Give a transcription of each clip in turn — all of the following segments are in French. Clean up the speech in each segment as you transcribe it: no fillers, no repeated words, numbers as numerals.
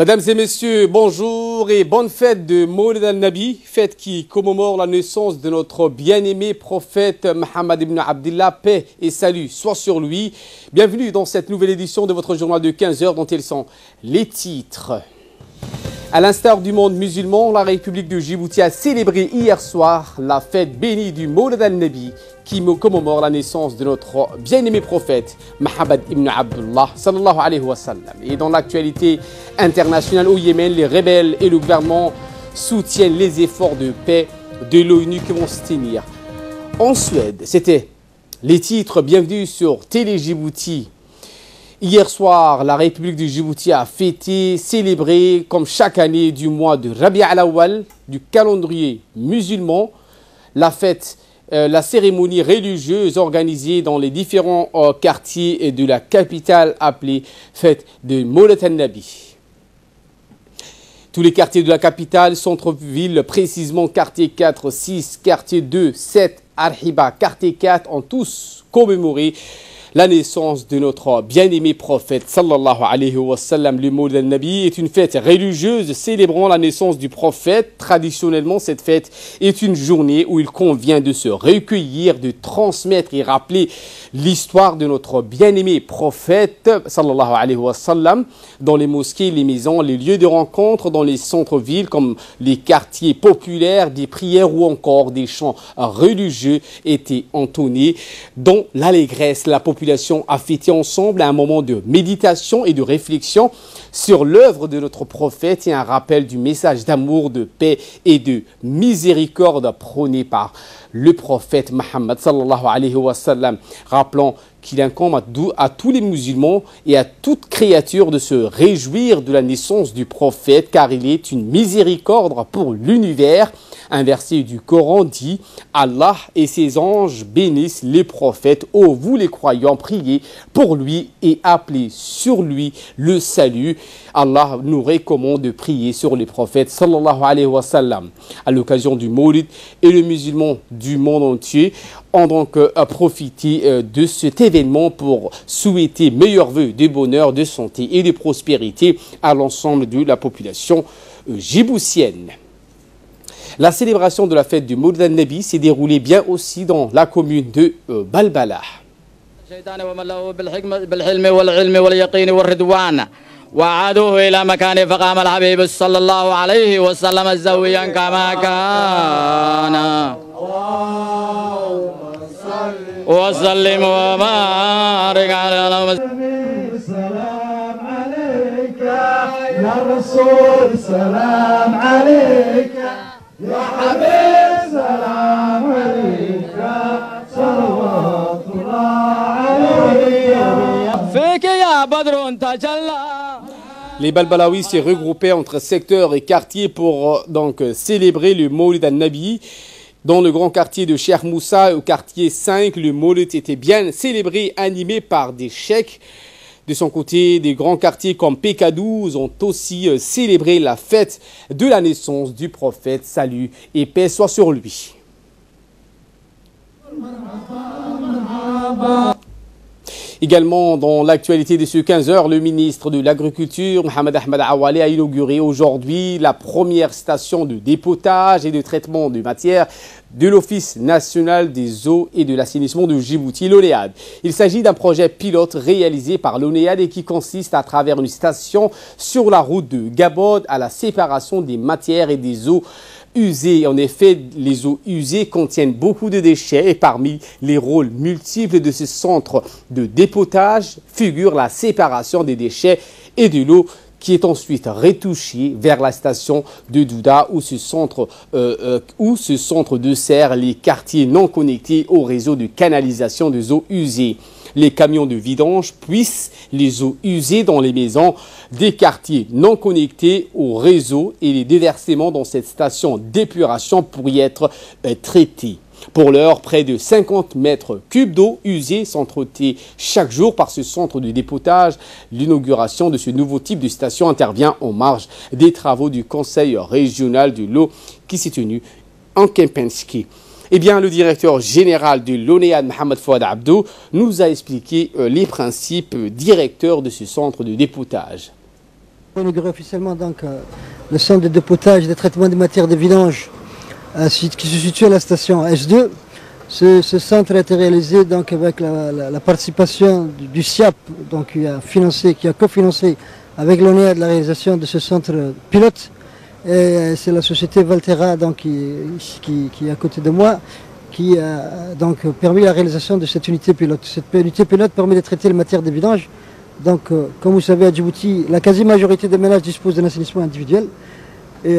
Mesdames et messieurs, bonjour et bonne fête de Mawlid al-Nabi, fête qui commémore la naissance de notre bien-aimé prophète Mohammed ibn Abdillah, paix et salut soit sur lui. Bienvenue dans cette nouvelle édition de votre journal de 15 heures dont ils sont les titres. À l'instar du monde musulman, la République de Djibouti a célébré hier soir la fête bénie du Mawlid al-Nabi qui commémore la naissance de notre bien-aimé prophète Mohammed ibn Abdullah sallallahu alayhi wa sallam. Et dans l'actualité internationale au Yémen, les rebelles et le gouvernement soutiennent les efforts de paix de l'ONU qui vont se tenir. En Suède, c'était les titres. Bienvenue sur Télé Djibouti. Hier soir, la République du Djibouti a fêté, célébré, comme chaque année du mois de Rabi' al-Awwal, du calendrier musulman, la cérémonie religieuse organisée dans les différents quartiers de la capitale appelée fête de Mawlid al-Nabi. Tous les quartiers de la capitale, centre-ville, précisément quartier 4, 6, quartier 2, 7, Arhiba, quartier 4, ont tous commémoré la naissance de notre bien-aimé prophète sallallahu alayhi wa sallam. Le Mawlid al-Nabi est une fête religieuse célébrant la naissance du prophète. Traditionnellement, cette fête est une journée où il convient de se recueillir, de transmettre et rappeler l'histoire de notre bien-aimé prophète sallallahu alayhi wa sallam dans les mosquées, les maisons, les lieux de rencontre, dans les centres-villes comme les quartiers populaires, des prières ou encore des chants religieux étaient entonnés. Dans l'allégresse, la population a fêté ensemble un moment de méditation et de réflexion sur l'œuvre de notre prophète et un rappel du message d'amour, de paix et de miséricorde prôné par le prophète Mohammed sallallahu alayhi wa sallam, rappelant qu'il incombe à tous les musulmans et à toute créature de se réjouir de la naissance du prophète car il est une miséricorde pour l'univers. Un verset du Coran dit « Allah et ses anges bénissent les prophètes. Ô vous les croyants, priez pour lui et appelez sur lui le salut. » Allah nous recommande de prier sur les prophètes sallallahu alayhi wa sallam. À l'occasion du Mawlid, et les musulmans du monde entier ont donc profité de cet événement pour souhaiter meilleurs vœux de bonheur, de santé et de prospérité à l'ensemble de la population djiboutienne. La célébration de la fête du Mawlid al-Nabi s'est déroulée bien aussi dans la commune de Balbala. وعادوه إلى مكانه فقام الحبيب صلى الله عليه وسلم زويا كما كان وسلم وبارك على سلام عليك يا رسول سلام عليك يا حبيب سلام عليك صلوات الله عليك فيك يا بدر تجلى. Les Balbalaouis s'est regroupés entre secteurs et quartiers pour donc célébrer le Mawlid al-Nabi. Dans le grand quartier de Cheikh Moussa, au quartier 5, le Mawlid était bien célébré, animé par des cheikhs. De son côté, des grands quartiers comme PK12 ont aussi célébré la fête de la naissance du prophète. Salut et paix soit sur lui. Également, dans l'actualité de ce 15 heures, le ministre de l'Agriculture, Mohamed Ahmed Awale, a inauguré aujourd'hui la première station de dépotage et de traitement de matière de l'Office national des eaux et de l'assainissement de Djibouti, l'ONEAD. Il s'agit d'un projet pilote réalisé par l'ONEAD et qui consiste à travers une station sur la route de Gabod à la séparation des matières et des eaux usées. En effet, les eaux usées contiennent beaucoup de déchets et parmi les rôles multiples de ce centre de dépotage figure la séparation des déchets et de l'eau qui est ensuite retouchée vers la station de Douda où ce centre dessert les quartiers non connectés au réseau de canalisation des eaux usées. Les camions de vidange puissent les eaux usées dans les maisons des quartiers non connectés au réseau et les déversements dans cette station d'épuration pour y être traités. Pour l'heure, près de 50 mètres cubes d'eau usée sont traités chaque jour par ce centre de dépotage. L'inauguration de ce nouveau type de station intervient en marge des travaux du Conseil régional de l'eau qui s'est tenu en Kempinski. Eh bien, le directeur général de l'ONEAD, Mohamed Fouad Abdou, nous a expliqué les principes directeurs de ce centre de dépotage. Inauguré officiellement donc, le centre de dépotage et de traitement des matières de vidange qui se situe à la station S2. Ce centre a été réalisé donc, avec la participation du SIAP, donc, qui a cofinancé avec l'ONEA de la réalisation de ce centre pilote. Et c'est la société Valterra donc, qui est à côté de moi, qui a donc permis la réalisation de cette unité pilote. Cette unité pilote permet de traiter les matières de vidange. Donc, comme vous savez, à Djibouti, la quasi-majorité des ménages disposent d'un assainissement individuel. Et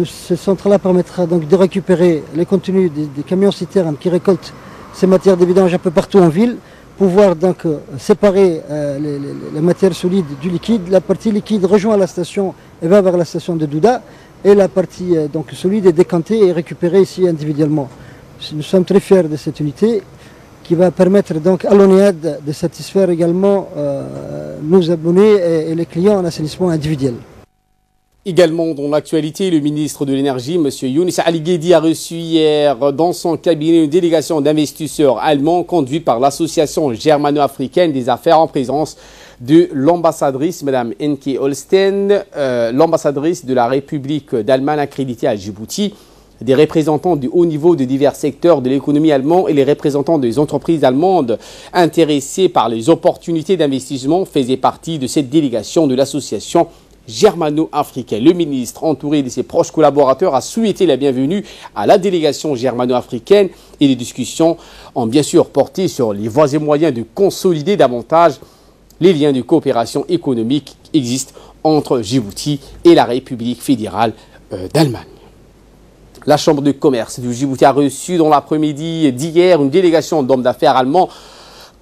ce centre-là permettra donc de récupérer les contenus des camions-citernes qui récoltent ces matières de vidange un peu partout en ville, pouvoir donc séparer les matières solides du liquide. La partie liquide rejoint la station et va vers la station de Douda, et la partie donc solide est décantée et récupérée ici individuellement. Nous sommes très fiers de cette unité qui va permettre donc à l'ONEAD de satisfaire également nos abonnés et les clients en assainissement individuel. Également dans l'actualité, le ministre de l'Énergie, M. Younis Ali Guedi, a reçu hier dans son cabinet une délégation d'investisseurs allemands conduite par l'association germano-africaine des affaires en présence de l'ambassadrice, Mme Enke Holstein, l'ambassadrice de la République d'Allemagne accréditée à Djibouti, des représentants du haut niveau de divers secteurs de l'économie allemande et les représentants des entreprises allemandes intéressées par les opportunités d'investissement faisaient partie de cette délégation de l'association germano-africain. Le ministre, entouré de ses proches collaborateurs, a souhaité la bienvenue à la délégation germano-africaine et les discussions ont bien sûr porté sur les voies et moyens de consolider davantage les liens de coopération économique qui existent entre Djibouti et la République fédérale d'Allemagne. La Chambre de commerce du Djibouti a reçu dans l'après-midi d'hier une délégation d'hommes d'affaires allemands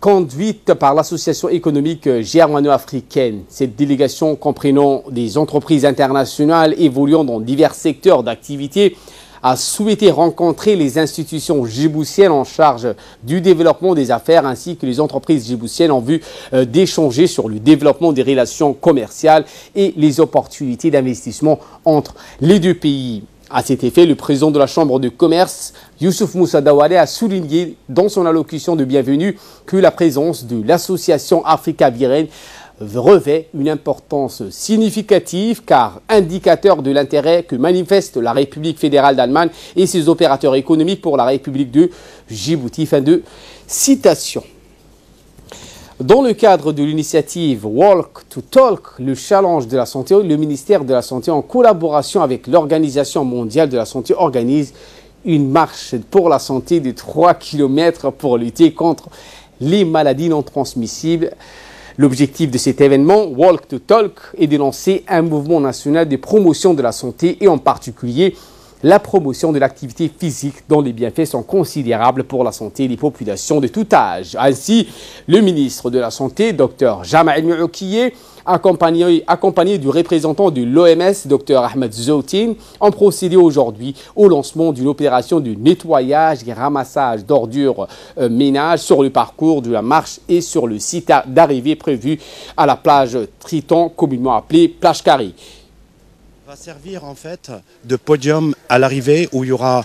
conduite par l'association économique germano-africaine. Cette délégation comprenant des entreprises internationales évoluant dans divers secteurs d'activité a souhaité rencontrer les institutions djiboutiennes en charge du développement des affaires ainsi que les entreprises djiboutiennes en vue d'échanger sur le développement des relations commerciales et les opportunités d'investissement entre les deux pays. À cet effet, le président de la Chambre de commerce, Youssouf Moussa Dawale, a souligné dans son allocution de bienvenue que la présence de l'association Africa Biren revêt une importance significative car indicateur de l'intérêt que manifeste la République fédérale d'Allemagne et ses opérateurs économiques pour la République de Djibouti. Fin de citation. Dans le cadre de l'initiative Walk to Talk, le challenge de la santé, le ministère de la Santé, en collaboration avec l'Organisation mondiale de la santé, organise une marche pour la santé de 3 km pour lutter contre les maladies non transmissibles. L'objectif de cet événement, Walk to Talk, est de lancer un mouvement national de promotion de la santé et en particulier la promotion de l'activité physique dont les bienfaits sont considérables pour la santé des populations de tout âge. Ainsi, le ministre de la Santé, Dr Jamal Moukiye, accompagné du représentant de l'OMS, Dr Ahmed Zoutin, ont procédé aujourd'hui au lancement d'une opération de nettoyage et ramassage d'ordures ménages sur le parcours de la marche et sur le site d'arrivée prévu à la plage Triton, communément appelée plage Carré. Va servir en fait de podium à l'arrivée où il y aura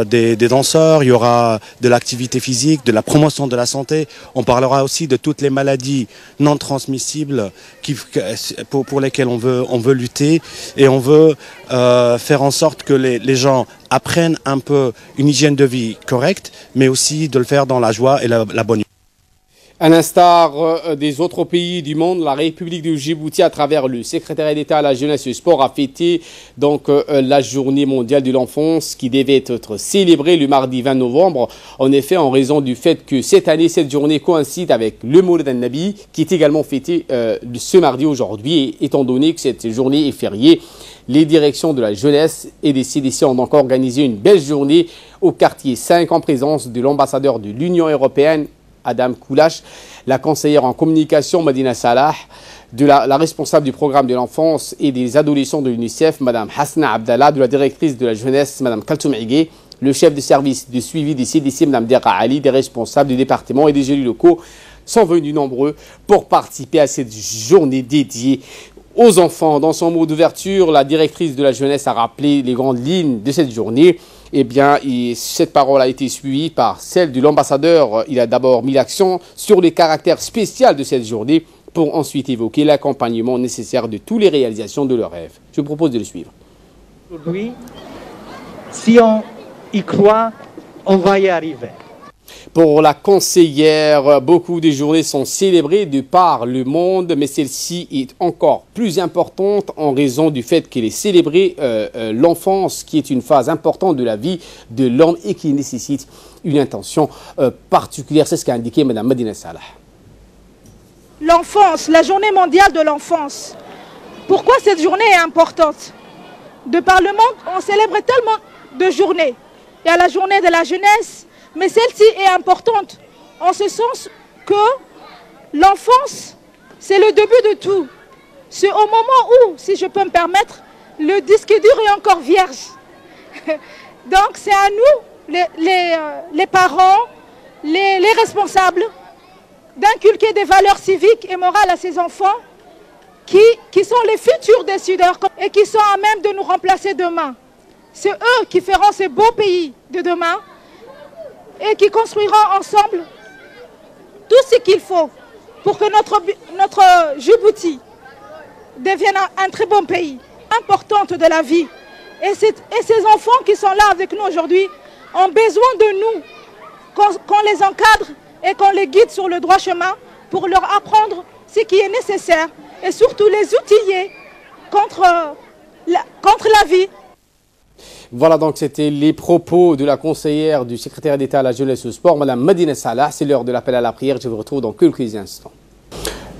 des danseurs, il y aura de l'activité physique, de la promotion de la santé. On parlera aussi de toutes les maladies non transmissibles pour lesquelles on veut lutter et on veut faire en sorte que les gens apprennent un peu une hygiène de vie correcte, mais aussi de le faire dans la joie et la bonne humeur. À l'instar des autres pays du monde, la République de Djibouti, à travers le secrétariat d'État à la jeunesse et au sport, a fêté donc la journée mondiale de l'enfance qui devait être célébrée le mardi 20 novembre. En effet, en raison du fait que cette année, cette journée coïncide avec le Maulid al-Nabi, qui est également fêté ce mardi aujourd'hui, et étant donné que cette journée est fériée, les directions de la jeunesse et des CDC ont donc organisé une belle journée au quartier 5 en présence de l'ambassadeur de l'Union européenne, Adam Koulash, la conseillère en communication Madina Salah, de la responsable du programme de l'enfance et des adolescents de l'UNICEF, Mme Hasna Abdallah, de la directrice de la jeunesse, Mme Kaltoum Igué, le chef de service de suivi des CDC, Mme Dera Ali, des responsables du département et des élus locaux sont venus nombreux pour participer à cette journée dédiée aux enfants. Dans son mot d'ouverture, la directrice de la jeunesse a rappelé les grandes lignes de cette journée. Eh bien, cette parole a été suivie par celle de l'ambassadeur. Il a d'abord mis l'accent sur les caractères spéciaux de cette journée pour ensuite évoquer l'accompagnement nécessaire de toutes les réalisations de leurs rêves. Je vous propose de le suivre. Aujourd'hui, si on y croit, on va y arriver. Pour la conseillère, beaucoup de journées sont célébrées de par le monde, mais celle-ci est encore plus importante en raison du fait qu'elle est célébrée l'enfance, qui est une phase importante de la vie de l'homme et qui nécessite une intention particulière. C'est ce qu'a indiqué Mme Madina Salah. L'enfance, la journée mondiale de l'enfance. Pourquoi cette journée est importante? De par le monde, on célèbre tellement de journées. Il y a la journée de la jeunesse, mais celle-ci est importante en ce sens que l'enfance, c'est le début de tout. C'est au moment où, si je peux me permettre, le disque dur est encore vierge. Donc c'est à nous, les parents, les responsables, d'inculquer des valeurs civiques et morales à ces enfants qui sont les futurs décideurs et qui sont à même de nous remplacer demain. C'est eux qui feront ces beaux pays de demain et qui construiront ensemble tout ce qu'il faut pour que notre Djibouti devienne un très bon pays, importante de la vie. Et ces enfants qui sont là avec nous aujourd'hui ont besoin de nous, qu'on les encadre et qu'on les guide sur le droit chemin pour leur apprendre ce qui est nécessaire et surtout les outiller contre la vie. Voilà donc c'était les propos de la conseillère du secrétaire d'État à la jeunesse et au sport, Mme Madina Salah. C'est l'heure de l'appel à la prière. Je vous retrouve dans quelques instants.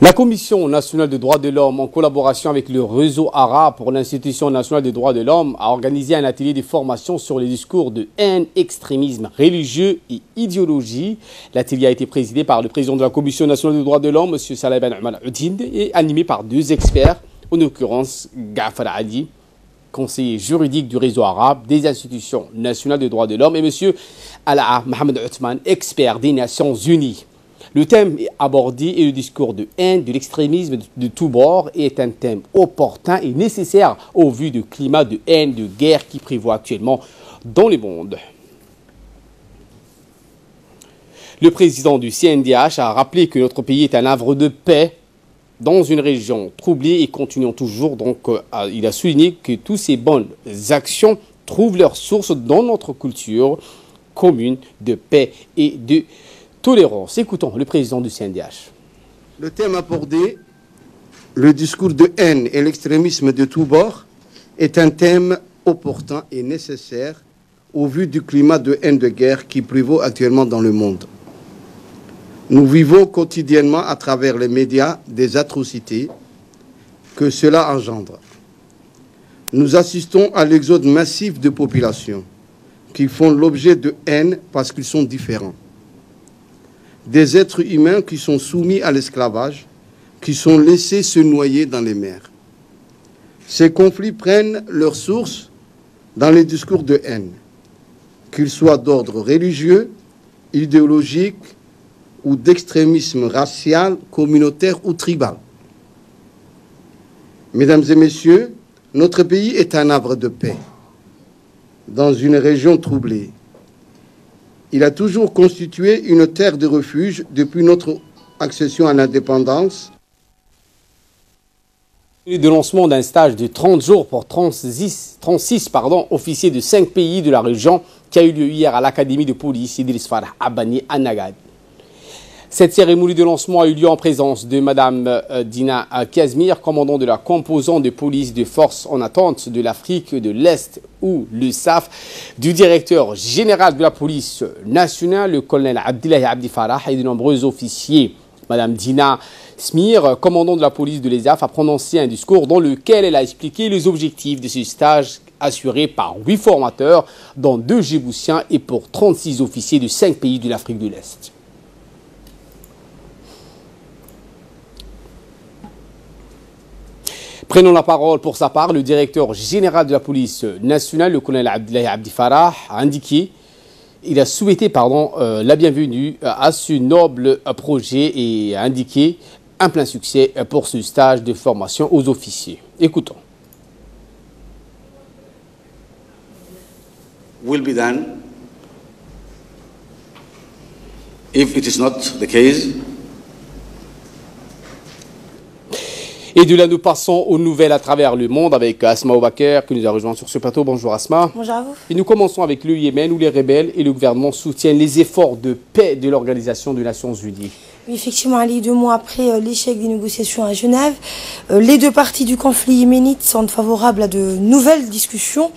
La Commission nationale des droits de l'homme, en collaboration avec le réseau arabe pour l'Institution nationale des droits de l'homme, a organisé un atelier de formation sur les discours de haine, extrémisme religieux et idéologie. L'atelier a été présidé par le président de la Commission nationale des droits de l'homme, M. Salah Ben Omar Oudine, et animé par deux experts, en l'occurrence Gafar Ali, conseiller juridique du réseau arabe des institutions nationales des droits de l'homme, et M. Alaa Mohamed Othman, expert des Nations Unies. Le thème abordé est le discours de haine, de l'extrémisme de tous bords et est un thème opportun et nécessaire au vu du climat de haine, de guerre qui prévaut actuellement dans le monde. Le président du CNDH a rappelé que notre pays est un havre de paix dans une région troublée et continuons toujours. Donc, il a souligné que toutes ces bonnes actions trouvent leur source dans notre culture commune de paix et de tolérance. Écoutons le président du CNDH. Le thème abordé, le discours de haine et l'extrémisme de tous bords, est un thème opportun et nécessaire au vu du climat de haine de guerre qui prévaut actuellement dans le monde. Nous vivons quotidiennement à travers les médias des atrocités que cela engendre. Nous assistons à l'exode massif de populations qui font l'objet de haine parce qu'ils sont différents. Des êtres humains qui sont soumis à l'esclavage, qui sont laissés se noyer dans les mers. Ces conflits prennent leur source dans les discours de haine, qu'ils soient d'ordre religieux, idéologique ou d'extrémisme racial, communautaire ou tribal. Mesdames et messieurs, notre pays est un havre de paix dans une région troublée. Il a toujours constitué une terre de refuge depuis notre accession à l'indépendance. De lancement d'un stage de 30 jours pour 36 officiers de 5 pays de la région qui a eu lieu hier à l'Académie de police Idriss Farah Abani à Nagad. Cette cérémonie de lancement a eu lieu en présence de Mme Dina Kazmir, commandant de la composante de police de force en attente de l'Afrique de l'Est ou le SAF, du directeur général de la police nationale, le colonel Abdillahi Abdi Farah, et de nombreux officiers. Mme Dina Smir, commandant de la police de l'ESAF, a prononcé un discours dans lequel elle a expliqué les objectifs de ce stage assuré par 8 formateurs, dont 2 Djiboutiens et pour 36 officiers de 5 pays de l'Afrique de l'Est. Prenons la parole pour sa part, le directeur général de la police nationale, le colonel Abdillahi Abdi Farah, a indiqué, il a souhaité la bienvenue à ce noble projet et a indiqué un plein succès pour ce stage de formation aux officiers. Écoutons. Will be done. If it is not the case, Et de là, nous passons aux nouvelles à travers le monde avec Asma Oubaker qui nous a rejoint sur ce plateau. Bonjour Asma. Bonjour à vous. Et nous commençons avec le Yémen où les rebelles et le gouvernement soutiennent les efforts de paix de l'Organisation des Nations Unies. Oui, effectivement, Ali, 2 mois après l'échec des négociations à Genève, les 2 parties du conflit yéménite sont favorables à de nouvelles discussions.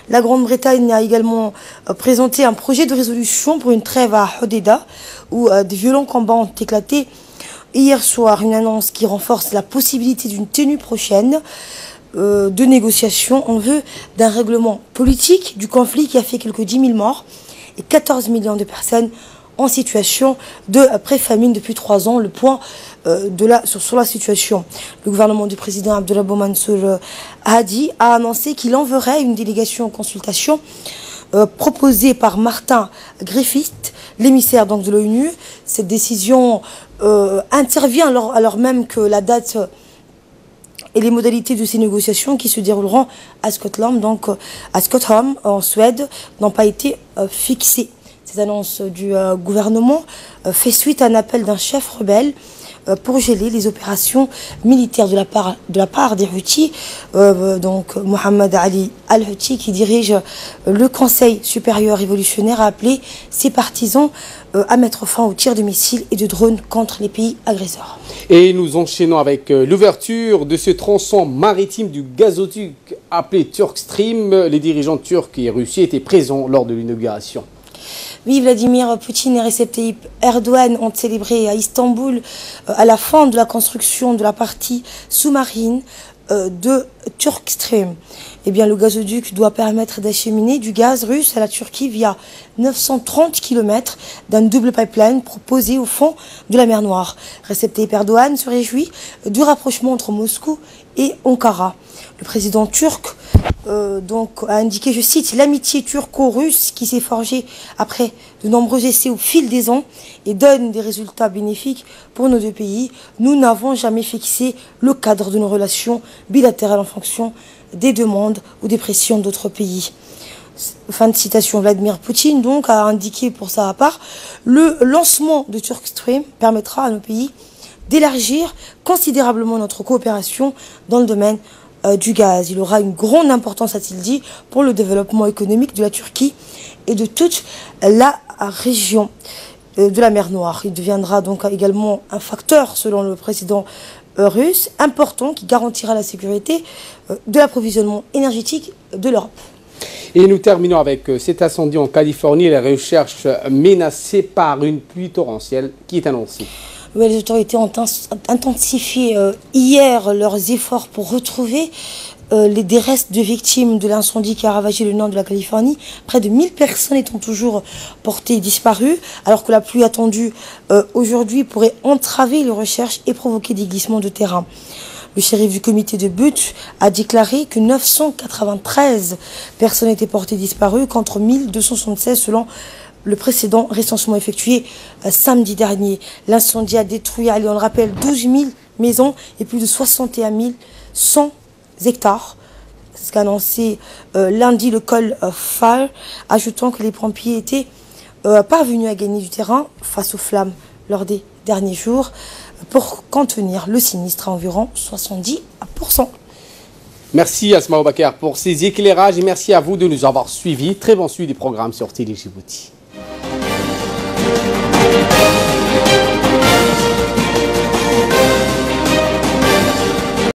La Grande-Bretagne a également présenté un projet de résolution pour une trêve à Hodeida où des violents combats ont éclaté. Hier soir, une annonce qui renforce la possibilité d'une tenue prochaine de négociations en vue d'un règlement politique du conflit qui a fait quelques 10 000 morts et 14 millions de personnes en situation de pré-famine depuis 3 ans. Le point sur la situation. Le gouvernement du président Abdelrabou Mansour Hadi a annoncé qu'il enverrait une délégation en consultation proposée par Martin Griffiths, l'émissaire donc de l'ONU. Cette décision intervient alors même que la date et les modalités de ces négociations qui se dérouleront à Scotland, donc à Stockholm en Suède, n'ont pas été fixées. Cette annonce du gouvernement fait suite à un appel d'un chef rebelle pour geler les opérations militaires de la part des Houthis, donc Mohamed Ali al-Houthi qui dirige le Conseil supérieur révolutionnaire a appelé ses partisans à mettre fin aux tirs de missiles et de drones contre les pays agresseurs. Et nous enchaînons avec l'ouverture de ce tronçon maritime du gazoduc appelé Turk Stream. Les dirigeants turcs et russes étaient présents lors de l'inauguration. Oui, Vladimir Poutine et Recep Tayyip Erdogan ont célébré à Istanbul à la fin de la construction de la partie sous-marine de Turk Stream. Eh bien, le gazoduc doit permettre d'acheminer du gaz russe à la Turquie via 930 km d'un double pipeline proposé au fond de la mer Noire. Recep Tayyip Erdogan se réjouit du rapprochement entre Moscou et Ankara. Le président turc a indiqué, je cite, l'amitié turco-russe qui s'est forgée après de nombreux essais au fil des ans et donne des résultats bénéfiques pour nos 2 pays. Nous n'avons jamais fixé le cadre de nos relations bilatérales en fonction des demandes ou des pressions d'autres pays. Fin de citation. Vladimir Poutine donc a indiqué pour sa part le lancement de Turk Stream permettra à nos pays d'élargir considérablement notre coopération dans le domaine du gaz. Il aura une grande importance, a-t-il dit, pour le développement économique de la Turquie et de toute la région de la mer Noire. Il deviendra donc également un facteur, selon le président russe, important qui garantira la sécurité de l'approvisionnement énergétique de l'Europe. Et nous terminons avec cet incendie en Californie et les recherches menacées par une pluie torrentielle qui est annoncée. Oui, les autorités ont intensifié hier leurs efforts pour retrouver des restes de victimes de l'incendie qui a ravagé le nord de la Californie. Près de 1000 personnes étant toujours portées disparues, alors que la pluie attendue aujourd'hui pourrait entraver les recherches et provoquer des glissements de terrain. Le shérif du comité de Butte a déclaré que 993 personnes étaient portées disparues contre 1276 selon le précédent recensement effectué samedi dernier. L'incendie a détruit, allez, on le rappelle, 12 000 maisons et plus de 61 100 hectares. C'est ce qu'a annoncé lundi le Call Fire, ajoutant que les pompiers étaient parvenus à gagner du terrain face aux flammes lors des derniers jours pour contenir le sinistre à environ 70%. Merci Asma Oubaker pour ces éclairages et merci à vous de nous avoir suivis. Très bon suivi des programmes sur Télé Djibouti.